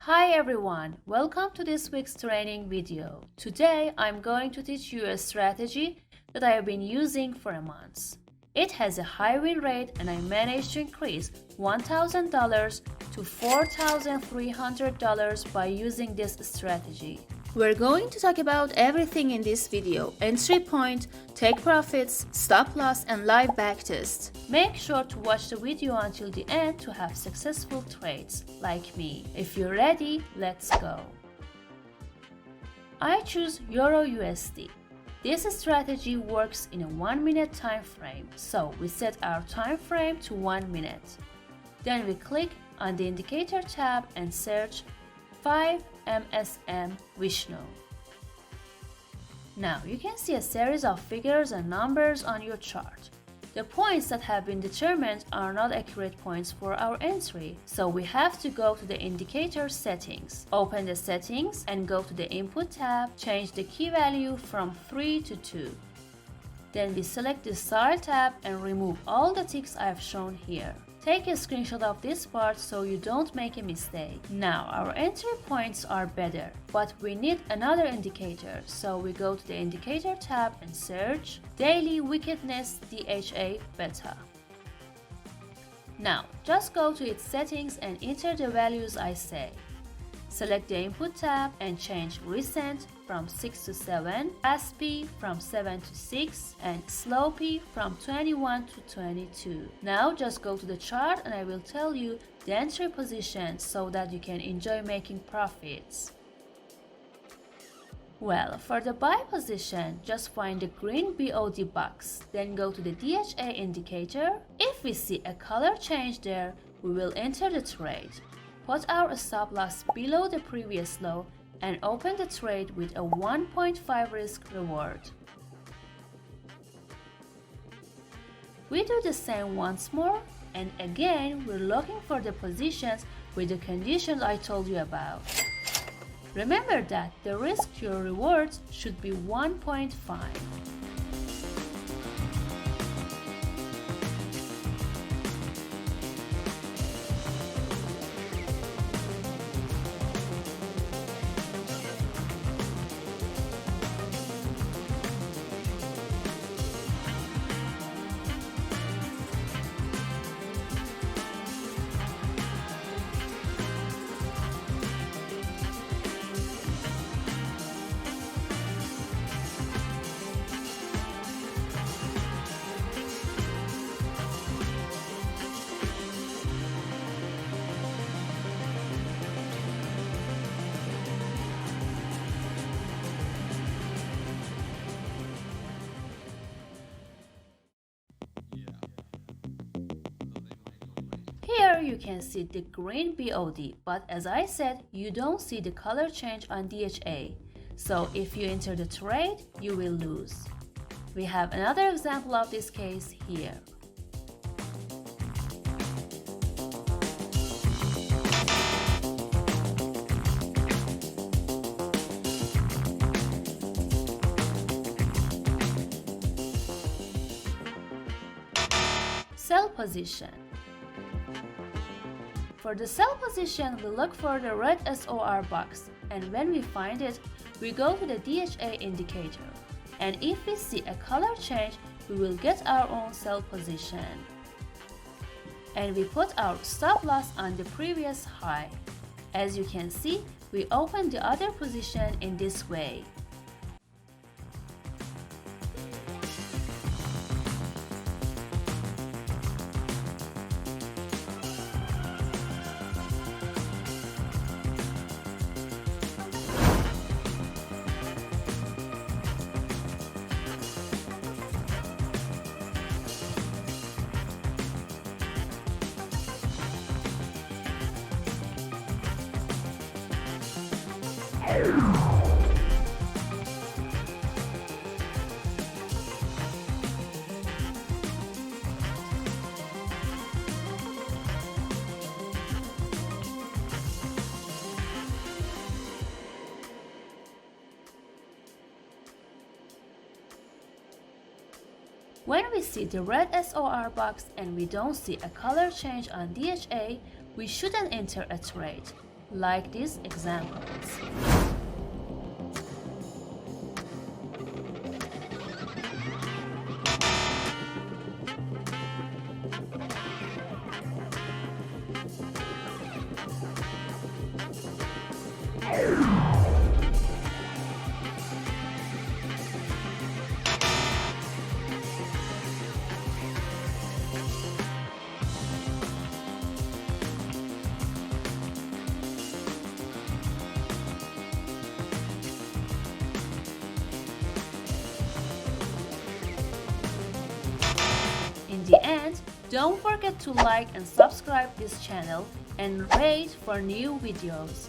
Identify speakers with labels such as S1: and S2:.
S1: Hi everyone, welcome to this week's training video. Today I'm going to teach you a strategy that I have been using for a month. It has a high win rate and I managed to increase $1,000 to $4,300 by using this strategy. We're going to talk about everything in this video: entry point, take profits, stop loss, and live backtest. Make sure to watch the video until the end to have successful trades, like me. If you're ready, let's go. I choose Euro USD. This strategy works in a 1 minute time frame, so we set our time frame to 1 minute. Then we click on the indicator tab and search 5 MSM Vishnu. Now you can see a series of figures and numbers on your chart. The points that have been determined are not accurate points for our entry, so we have to go to the indicator settings. Open the settings and go to the input tab, change the key value from 3 to 2. Then we select the style tab and remove all the ticks I have shown here. Take a screenshot of this part so you don't make a mistake. Now our entry points are better, but we need another indicator, so we go to the indicator tab and search Daily Wickedness DHA Beta. Now just go to its settings and enter the values I say. Select the input tab and change recent from 6 to 7, fast P from 7 to 6, and slow P from 21 to 22. Now just go to the chart and I will tell you the entry position so that you can enjoy making profits. Well, for the buy position, just find the green BOD box, then go to the DHA indicator. If we see a color change there, we will enter the trade. Put our stop loss below the previous low and open the trade with a 1.5 risk reward. We do the same once more, and again we're looking for the positions with the conditions I told you about. Remember that the risk to your rewards should be 1.5. Here you can see the green BOD, but as I said, you don't see the color change on DHA. So if you enter the trade, you will lose. We have another example of this case here. Sell position. For the sell position, we look for the red SOR box, and when we find it, we go to the DHA indicator. And if we see a color change, we will get our own sell position. And we put our stop loss on the previous high. As you can see, we open the other position in this way. When we see the red SOR box and we don't see a color change on DHA, we shouldn't enter a trade. like these examples. In the end, don't forget to like and subscribe this channel and wait for new videos.